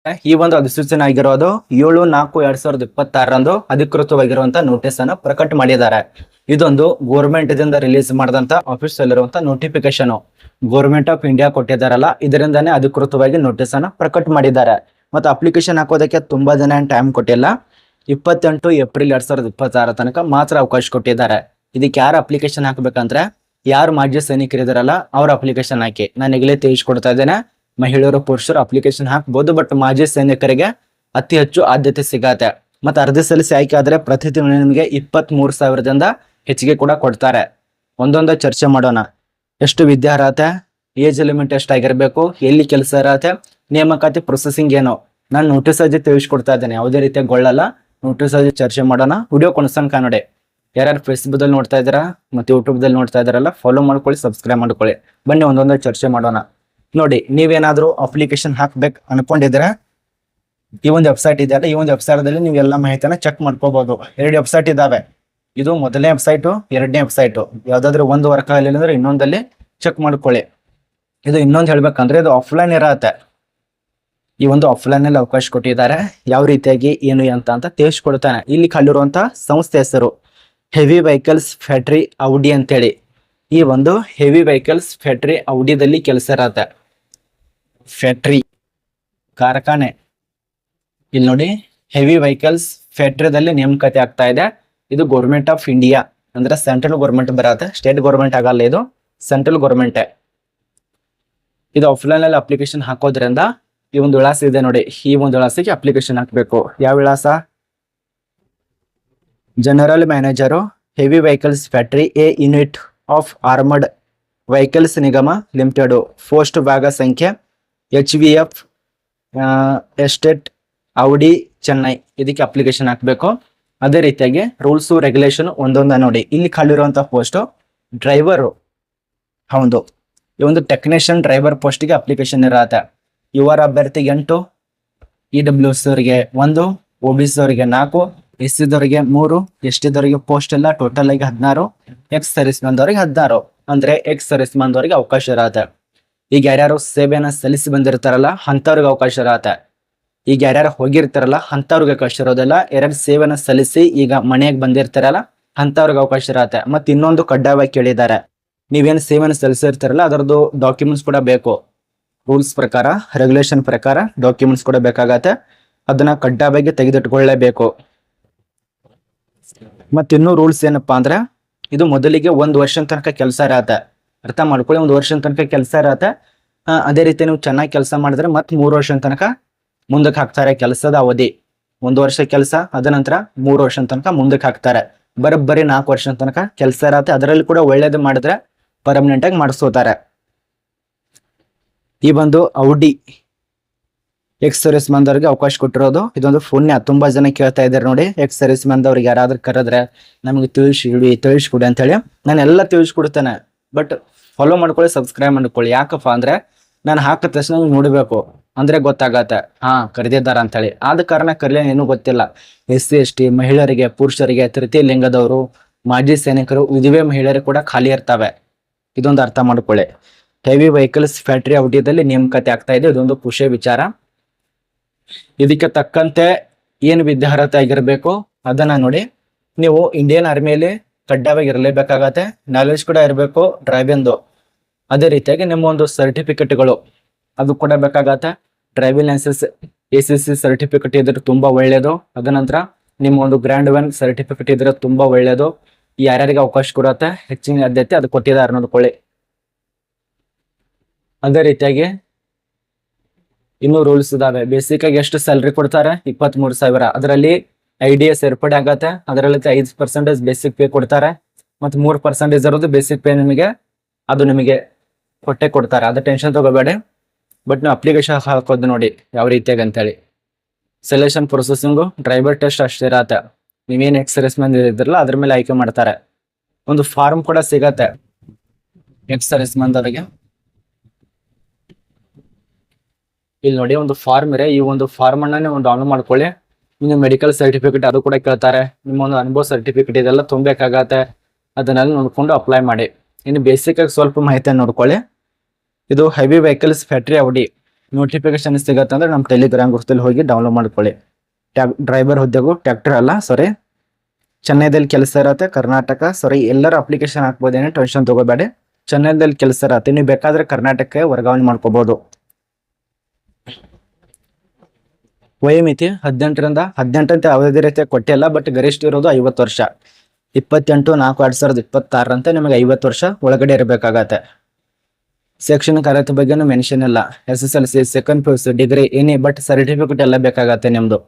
ಈ ಒಂದು ಅಧಿಸೂಚನೆ ಆಗಿರೋದು 7/4/2026 ಅಧಿಕೃತವಾಗಿರುವಂತ ನೋಟಿಸ್ ಅನ್ನು ಪ್ರಕಟ ಮಾಡಿದ್ದಾರೆ. ಇದೊಂದು ಗೋರ್ಮೆಂಟ್ ದಿಂದ ರಿಲೀಸ್ ಮಾಡಿದಂತ ಆಫೀಸ್ ಅಲ್ಲಿರುವಂತ ನೋಟಿಫಿಕೇಶನ್ ಗೋರ್ಮೆಂಟ್ ಆಫ್ ಇಂಡಿಯಾ ಕೊಟ್ಟಿದ್ದಾರಲ್ಲ, ಇದರಿಂದಾನೇ ಅಧಿಕೃತವಾಗಿ ನೋಟಿಸ್ ಅನ್ನ ಪ್ರಕಟ ಮಾಡಿದ್ದಾರೆ. ಮತ್ತೆ ಅಪ್ಲಿಕೇಶನ್ ಹಾಕೋದಕ್ಕೆ ತುಂಬಾ ಜನ ಟೈಮ್ ಕೊಟ್ಟಿಲ್ಲ. 28 ಏಪ್ರಿಲ್ 2026 ತನಕ ಮಾತ್ರ ಅವಕಾಶ ಕೊಟ್ಟಿದ್ದಾರೆ. ಇದಕ್ಕೆ ಯಾರು ಅಪ್ಲಿಕೇಶನ್ ಹಾಕ್ಬೇಕಂದ್ರೆ ಯಾರು ಮಾಜಿ ಸೈನಿಕರಿದಾರಲ್ಲ ಅವ್ರ ಅಪ್ಲಿಕೇಶನ್ ಹಾಕಿ. ನಾನು ಈಗಲೇ ತಿಳಿಸ್ಕೊಡ್ತಾ ಇದ್ದೇನೆ, ಮಹಿಳೆಯರು ಪುರುಷರು ಅಪ್ಲಿಕೇಶನ್ ಹಾಕಬಹುದು, ಬಟ್ ಮಾಜಿ ಸೈನಿಕರಿಗೆ ಅತಿ ಹೆಚ್ಚು ಆದ್ಯತೆ ಸಿಗತ್ತೆ. ಮತ್ತೆ ಅರ್ಜಿ ಸಲ್ಲಿಸಿ ಆಯ್ಕೆ ಆದ್ರೆ ಪ್ರತಿ ತಿಂಗಳು ನಿಮಗೆ 23,000ದಿಂದ ಹೆಚ್ಚಿಗೆ ಕೂಡ ಕೊಡ್ತಾರೆ. ಒಂದೊಂದು ಚರ್ಚೆ ಮಾಡೋಣ. ಎಷ್ಟು ವಿದ್ಯಾರ್ಹತೆ, ಏಜ್ ಲಿಮಿಟ್ ಎಷ್ಟಾಗಿರ್ಬೇಕು, ಎಲ್ಲಿ ಕೆಲಸ ಇರತ್ತೆ, ನೇಮಕಾತಿ ಪ್ರೊಸೆಸಿಂಗ್ ಏನು, ನಾನು ನೋಟಿಸ್ ಅರ್ಜಿ ತಿಳಿಸ್ಕೊಡ್ತಾ ಇದ್ದೇನೆ, ಯಾವುದೇ ರೀತಿಯ ಗೊಳ್ಳಲ್ಲ. ನೋಟಿಸ್ ಅರ್ಜಿ ಚರ್ಚೆ ಮಾಡೋಣ. ವಿಡಿಯೋ ಕೊನೆತನಕ ನೋಡಿ. ಯಾರ್ಯಾರು ಫೇಸ್ಬುಕ್ ದಲ್ಲಿ ನೋಡ್ತಾ ಇದ್ದೀರಾ ಮತ್ತೆ ಯೂಟ್ಯೂಬ್ ದಲ್ಲಿ ನೋಡ್ತಾ ಇದಾರಲ್ಲ, ಫಾಲೋ ಮಾಡ್ಕೊಳ್ಳಿ, ಸಬ್ಸ್ಕ್ರೈಬ್ ಮಾಡ್ಕೊಳ್ಳಿ. ಬನ್ನಿ ಒಂದೊಂದು ಚರ್ಚೆ ಮಾಡೋಣ. ನೋಡಿ, ನೀವೇನಾದ್ರೂ ಅಪ್ಲಿಕೇಶನ್ ಹಾಕ್ಬೇಕು ಅನ್ಕೊಂಡಿದ್ರೆ ಈ ಒಂದು ವೆಬ್ಸೈಟ್ ಇದೆಯಲ್ಲ, ಈ ಒಂದು ವೆಬ್ಸೈಟ್ ದಲ್ಲಿ ನೀವು ಎಲ್ಲ ಮಾಹಿತಿನ ಚೆಕ್ ಮಾಡ್ಕೋಬಹುದು. 2 ವೆಬ್ಸೈಟ್ ಇದಾವೆ. ಇದು ಮೊದಲನೇ ವೆಬ್ಸೈಟ್, ಎರಡನೇ ವೆಬ್ಸೈಟ್. ಯಾವ್ದಾದ್ರು ಒಂದು ವರ್ಕ್ ಆಗಲಿಲ್ಲ ಅಂದ್ರೆ ಇನ್ನೊಂದಲ್ಲಿ ಚೆಕ್ ಮಾಡ್ಕೊಳ್ಳಿ. ಇದು ಇನ್ನೊಂದು ಹೇಳ್ಬೇಕಂದ್ರೆ ಇದು ಆಫ್ಲೈನ್ ಇರತ್ತೆ. ಈ ಒಂದು ಆಫ್ಲೈನ್ ಅಲ್ಲಿ ಅವಕಾಶ ಕೊಟ್ಟಿದ್ದಾರೆ. ಯಾವ ರೀತಿಯಾಗಿ ಏನು ಅಂತ ತಿಳಿಸ್ಕೊಡ್ತಾನೆ. ಇಲ್ಲಿ ಕಲ್ಲಿರುವಂತ ಸಂಸ್ಥೆ ಹೆಸರು ಹೆವಿ ವೆಹಿಕಲ್ಸ್ ಫ್ಯಾಕ್ಟರಿ ಔಡಿ ಅಂತೇಳಿ. ಈ ಒಂದು ಹೆವಿ ವೆಹಿಕಲ್ಸ್ ಫ್ಯಾಕ್ಟರಿ ಔಡಿದಲ್ಲಿ ಕೆಲಸ ಇರತ್ತೆ. ಫ್ಯಾಕ್ಟರಿ ಕಾರ್ಖಾನೆ. ಇಲ್ಲಿ ನೋಡಿ, ಹೆವಿ ವೆಹಿಕಲ್ಸ್ ಫ್ಯಾಕ್ಟರಿದಲ್ಲಿ ನೇಮಕಾತಿ ಆಗ್ತಾ ಇದೆ. ಇದು ಗೌರ್ಮೆಂಟ್ ಆಫ್ ಇಂಡಿಯಾ ಅಂದ್ರೆ ಸೆಂಟ್ರಲ್ ಗೌರ್ಮೆಂಟ್ ಬರತ್ತೆ, ಸ್ಟೇಟ್ ಗೌರ್ಮೆಂಟ್ ಆಗಲ್ಲ, ಇದು ಸೆಂಟ್ರಲ್ ಗೌರ್ಮೆಂಟ್. ಇದು ಆಫ್ಲೈನ್ ಅಲ್ಲಿ ಅಪ್ಲಿಕೇಶನ್ ಹಾಕೋದ್ರಿಂದ ಈ ಒಂದು ವಿಳಾಸ ಇದೆ ನೋಡಿ, ಈ ಒಂದು ವಿಳಾಸಕ್ಕೆ ಅಪ್ಲಿಕೇಶನ್ ಹಾಕಬೇಕು. ಯಾವ ವಿಳಾಸ? General manager, heavy vehicles factory, a unit of armoured vehicles ನಿಗಮ ಲಿಮಿಟೆಡ್, ಪೋಸ್ಟ್ ಭಾಗ ಸಂಖ್ಯೆ HVF ಎಸ್ಟೇಟ್ ಔಡಿ ಚೆನ್ನೈ. ಇದಕ್ಕೆ ಅಪ್ಲಿಕೇಶನ್ ಹಾಕಬೇಕು. ಅದೇ ರೀತಿಯಾಗಿ ರೂಲ್ಸ್ ರೆಗ್ಯುಲೇಷನ್ ಒಂದೊಂದ ನೋಡಿ. ಇಲ್ಲಿ ಖಾಲಿರುವಂತಹ ಪೋಸ್ಟ್ ಡ್ರೈವರ್, ಹೌದು, ಈ ಒಂದು ಟೆಕ್ನಿಷಿಯನ್ ಡ್ರೈವರ್ ಪೋಸ್ಟ್ಗೆ ಅಪ್ಲಿಕೇಶನ್ ಇರತ್ತೆ. ಯುವರ್ ಅಭ್ಯರ್ಥಿಗೆ 8, EWS ಅವರಿಗೆ 1, OBC ಅವರಿಗೆ 4, SC ದವರಿಗೆ 3, ST ದವರಿಗೆ ಪೋಸ್ಟ್ ಎಲ್ಲ ಟೋಟಲ್ ಆಗಿ 16, ಎಕ್ಸ್ ಸರ್ವಿಸ್ ಬಂದವರಿಗೆ 16. ಅಂದ್ರೆ ಎಕ್ಸ್ ಸರ್ವಿಸ್ ಬಂದವರಿಗೆ ಅವಕಾಶ ಇರತ್ತೆ. ಈಗ ಯಾರ್ಯಾರು ಸೇವೆಯನ್ನ ಸಲ್ಲಿಸಿ ಬಂದಿರ್ತಾರಲ್ಲ ಅಂತವ್ರಿಗೆ ಅವಕಾಶ ಇರತ್ತೆ. ಈಗ ಯಾರ್ಯಾರು ಹೋಗಿರ್ತಾರಲ್ಲ ಅಂತವ್ರಿಗೆ ಅವಕಾಶ ಇರೋದಿಲ್ಲ. ಯಾರ್ಯಾರು ಸೇವೆಯನ್ನ ಸಲ್ಲಿಸಿ ಈಗ ಮನೆಯಾಗ ಬಂದಿರ್ತಾರಲ್ಲ ಅಂತವ್ರಿಗೆ ಅವಕಾಶ ಇರತ್ತೆ. ಮತ್ತೆ ಇನ್ನೊಂದು ಕಡ್ಡಾಯವಾಗಿ ಕೇಳಿದ್ದಾರೆ, ನೀವೇನು ಸೇವೆಯನ್ನು ಸಲ್ಲಿಸಿರ್ತಾರಲ್ಲ ಅದರದ್ದು ಡಾಕ್ಯುಮೆಂಟ್ಸ್ ಕೂಡ ಬೇಕು. ರೂಲ್ಸ್ ಪ್ರಕಾರ, ರೆಗ್ಯುಲೇಷನ್ ಪ್ರಕಾರ ಡಾಕ್ಯುಮೆಂಟ್ಸ್ ಕೂಡ ಬೇಕಾಗತ್ತೆ. ಅದನ್ನ ಕಡ್ಡಾಯವಾಗಿ ತೆಗೆದಿಟ್ಕೊಳ್ಳೇಬೇಕು. ಮತ್ತೆ ಇನ್ನೂ ರೂಲ್ಸ್ ಏನಪ್ಪಾ ಅಂದ್ರೆ, ಇದು ಮೊದಲಿಗೆ 1 ವರ್ಷದ ತನಕ ಕೆಲಸ ಇರತ್ತೆ. ಅರ್ಥ ಮಾಡ್ಕೊಳ್ಳಿ, 1 ವರ್ಷದ ತನಕ ಕೆಲಸ ಇರತ್ತೆ. ಅದೇ ರೀತಿ ನೀವು ಚೆನ್ನಾಗಿ ಕೆಲಸ ಮಾಡಿದ್ರೆ ಮತ್ತೆ 3 ವರ್ಷದ ತನಕ ಮುಂದಕ್ಕೆ ಹಾಕ್ತಾರೆ ಕೆಲಸದ ಅವಧಿ. 1 ವರ್ಷ ಕೆಲಸ, ಅದ ನಂತರ 3 ವರ್ಷದ ತನಕ ಮುಂದಕ್ಕೆ ಹಾಕ್ತಾರೆ. ಬರೀ 4 ವರ್ಷದ ತನಕ ಕೆಲಸ ಇರತ್ತೆ. ಅದರಲ್ಲಿ ಕೂಡ ಒಳ್ಳೇದು ಮಾಡಿದ್ರೆ ಪರ್ಮನೆಂಟ್ ಆಗಿ ಮಾಡಿಸ್ಕೋತಾರೆ. ಈ ಒಂದು ಔಡಿ ಎಕ್ಸ್ ಸರ್ವಿಸ್ ಮಂದವ್ರಿಗೆ ಅವಕಾಶ ಕೊಟ್ಟಿರೋದು ಇದೊಂದು ಪುಣ್ಯ. ತುಂಬಾ ಜನ ಕೇಳ್ತಾ ಇದ್ದಾರೆ ನೋಡಿ, ಎಕ್ಸ್ ಸರ್ವಿಸ್ ಮಂದವ್ರಿಗೆ ಯಾರಾದ್ರೂ ಕರೆದ್ರೆ ನಮಗೆ ತಿಳಿಸ್ಕೊಡಿ ಅಂತ ಹೇಳಿ. ನಾನು ಎಲ್ಲ ತಿಳಿಸ್ಕೊಡ್ತೇನೆ, ಬಟ್ ಫಾಲೋ ಮಾಡ್ಕೊಳ್ಳಿ, ಸಬ್ಸ್ಕ್ರೈಬ್ ಮಾಡ್ಕೊಳ್ಳಿ. ಯಾಕಪ್ಪ ಅಂದ್ರೆ ನಾನು ಹಾಕಿದ ತಕ್ಷಣ ನೀವು ನೋಡ್ಬೇಕು ಅಂದ್ರೆ ಗೊತ್ತಾಗತ್ತೆ ಕರೆದಿದ್ದಾರ ಅಂತ ಹೇಳಿ. ಆದ ಕಾರಣ ಕರೀಲಿ ಏನೂ ಗೊತ್ತಿಲ್ಲ. SC ST ಮಹಿಳೆಯರಿಗೆ, ಪುರುಷರಿಗೆ, ತೃತೀಯ ಲಿಂಗದವರು, ಮಾಜಿ ಸೈನಿಕರು, ವಿಧವೆ ಮಹಿಳೆಯರು ಕೂಡ ಖಾಲಿ ಇರ್ತವೆ. ಇದೊಂದು ಅರ್ಥ ಮಾಡ್ಕೊಳ್ಳಿ. ಹೆವಿ ವೆಹಿಕಲ್ಸ್ ಫ್ಯಾಕ್ಟರಿ ಔಡಿಯಲ್ಲಿ ನೇಮಕಾತಿ ಆಗ್ತಾ ಇದೆ. ಇದೊಂದು ಖುಷಿಯ ವಿಚಾರ. ಇದಕ್ಕೆ ತಕ್ಕಂತೆ ಏನು ವಿದ್ಯಾರ್ಹತೆ ಆಗಿರ್ಬೇಕು ಅದನ್ನ ನೋಡಿ. ನೀವು ಇಂಡಿಯನ್ ಆರ್ಮಿಯಲ್ಲಿ ಕಡ್ಡಾಯವಾಗಿ ಇರಲೇಬೇಕಾಗತ್ತೆ. ನಾಲೆಜ್ ಕೂಡ ಇರಬೇಕು ಡ್ರೈವಿಂದು. ಅದೇ ರೀತಿಯಾಗಿ ನಿಮ್ಮ ಒಂದು ಸರ್ಟಿಫಿಕೇಟ್ಗಳು ಅದು ಕೂಡ ಬೇಕಾಗತ್ತೆ. ಡ್ರೈವಿಂಗ್ ಲೈಸೆನ್ಸ್ ACC ಸರ್ಟಿಫಿಕೇಟ್ ಇದ್ರೆ ತುಂಬಾ ಒಳ್ಳೇದು. ಅದ ನಂತರ ನಿಮ್ಮ ಒಂದು ಗ್ರ್ಯಾಂಡ್ 1 ಸರ್ಟಿಫಿಕೇಟ್ ಇದ್ರೆ ತುಂಬಾ ಒಳ್ಳೇದು. ಯಾರ್ಯಾರಿಗೆ ಅವಕಾಶ ಕೊಡತ್ತೆ, ಹೆಚ್ಚಿನ ಆದ್ಯತೆ ಅದು ಕೊಟ್ಟಿದ್ದಾರೆ ನೋಡ್ಕೊಳ್ಳಿ. ಅದೇ ರೀತಿಯಾಗಿ ಇನ್ನೂ ರೂಲ್ಸ್ ಇದಾವೆ. ಬೇಸಿಕ್ ಆಗಿ ಎಷ್ಟು ಸ್ಯಾಲ್ರಿ ಕೊಡ್ತಾರೆ? 23,000. ಅದರಲ್ಲಿ IDA ಸೇರ್ಪಡೆ ಆಗತ್ತೆ. ಅದರಲ್ಲಿ 5% ಬೇಸಿಕ್ ಪೇ ಕೊಡ್ತಾರೆ. ಮತ್ತೆ 3% ಇರೋದು ಬೇಸಿಕ್ ಪೇ ನಿಮಗೆ, ಅದು ನಿಮಗೆ ಕೊಟ್ಟೆ ಕೊಡ್ತಾರೆ. ಅದು ಟೆನ್ಷನ್ ತಗೋಬೇಡಿ. ಬಟ್ ನೀವು ಅಪ್ಲಿಕೇಶನ್ ಹಾಕೋದು ನೋಡಿ ಯಾವ ರೀತಿಯಾಗಿ ಅಂತೇಳಿ. ಸೆಲೆಕ್ಷನ್ ಪ್ರೊಸೆಸಿಂಗು ಡ್ರೈವರ್ ಟೆಸ್ಟ್ ಅಷ್ಟೇ ಇರತ್ತೆ. ನೀವೇನು ಎಕ್ಸ್ ಸರ್ವಿಸ್ ಮ್ಯಾನ್ ಇದ್ರಲ್ಲ ಅದ್ರ ಮೇಲೆ ಆಯ್ಕೆ ಮಾಡ್ತಾರೆ. ಒಂದು ಫಾರ್ಮ್ ಕೂಡ ಸಿಗತ್ತೆ ಎಕ್ಸ್ ಸರ್ವಿಸ್ ಮ್ಯಾನ್ ಅವರಿಗೆ. ಇಲ್ಲಿ ನೋಡಿ ಒಂದು ಫಾರ್ಮ್ ಇದೆ. ಈ ಒಂದು ಫಾರ್ಮ್ ಅನ್ನ ನೀವು ಡೌನ್ಲೋಡ್ ಮಾಡ್ಕೊಳ್ಳಿ. ನಿಮ್ಮ ಮೆಡಿಕಲ್ ಸರ್ಟಿಫಿಕೇಟ್ ಅದು ಕೂಡ ಕೇಳ್ತಾರೆ. ನಿಮ್ಮ ಒಂದು ಅನುಭವ ಸರ್ಟಿಫಿಕೇಟ್ ಇದೆಲ್ಲ ತುಂಬಬೇಕಾಗತ್ತೆ. ಅದನ್ನೆಲ್ಲ ನೋಡ್ಕೊಂಡು ಅಪ್ಲೈ ಮಾಡಿ. ಇನ್ನು ಬೇಸಿಕ್ ಆಗಿ ಸ್ವಲ್ಪ ಮಾಹಿತಿಯನ್ನು ನೋಡ್ಕೊಳ್ಳಿ. ಇದು ಹೆವಿ ವೆಹಿಕಲ್ಸ್ ಫ್ಯಾಕ್ಟರಿ ಔಡಿ. ನೋಟಿಫಿಕೇಶನ್ ಸಿಗತ್ತೆ ಅಂದ್ರೆ ನಮ್ಮ ಟೆಲಿಗ್ರಾಮ್ ಗ್ರೂಪಲ್ಲಿ ಹೋಗಿ ಡೌನ್ಲೋಡ್ ಮಾಡ್ಕೊಳ್ಳಿ. ಡ್ರೈವರ್ ಹುದ್ದೆಗೂ ಟ್ರ್ಯಾಕ್ಟರ್ ಅಲ್ಲ ಸಾರಿ, ಚೆನ್ನೈದಲ್ಲಿ ಕೆಲಸ ಇರತ್ತೆ, ಕರ್ನಾಟಕ ಸಾರಿ ಎಲ್ಲರೂ ಅಪ್ಲಿಕೇಶನ್ ಹಾಕ್ಬೋದೇನೆ, ಟೆನ್ಷನ್ ತಗೋಬೇಡಿ. ಚೆನ್ನೈದಲ್ಲಿ ಕೆಲಸ ಇರತ್ತೆ, ನೀವು ಬೇಕಾದ್ರೆ ಕರ್ನಾಟಕಕ್ಕೆ ವರ್ಗಾವಣೆ ಮಾಡ್ಕೋಬಹುದು. ವಯೋಮಿತಿ 18 ಅಂತ ಯಾವುದೇ ರೀತಿಯ ಕೊಟ್ಟಿಲ್ಲ, ಬಟ್ ಗರಿಷ್ಠ ಇರೋದು 50 ವರ್ಷ. 28/4/2026 ಅಂತ ನಿಮಗೆ 50 ವರ್ಷ ಒಳಗಡೆ ಇರಬೇಕಾಗತ್ತೆ. ಶೈಕ್ಷಣಿಕ ಅರ್ಹತೆ ಬಗ್ಗೆನೂ ಮೆನ್ಷನ್ ಇಲ್ಲ. SSLC, second PUC, degree, any but certificate ಎಲ್ಲ ಬೇಕಾಗತ್ತೆ ನಿಮ್ದು.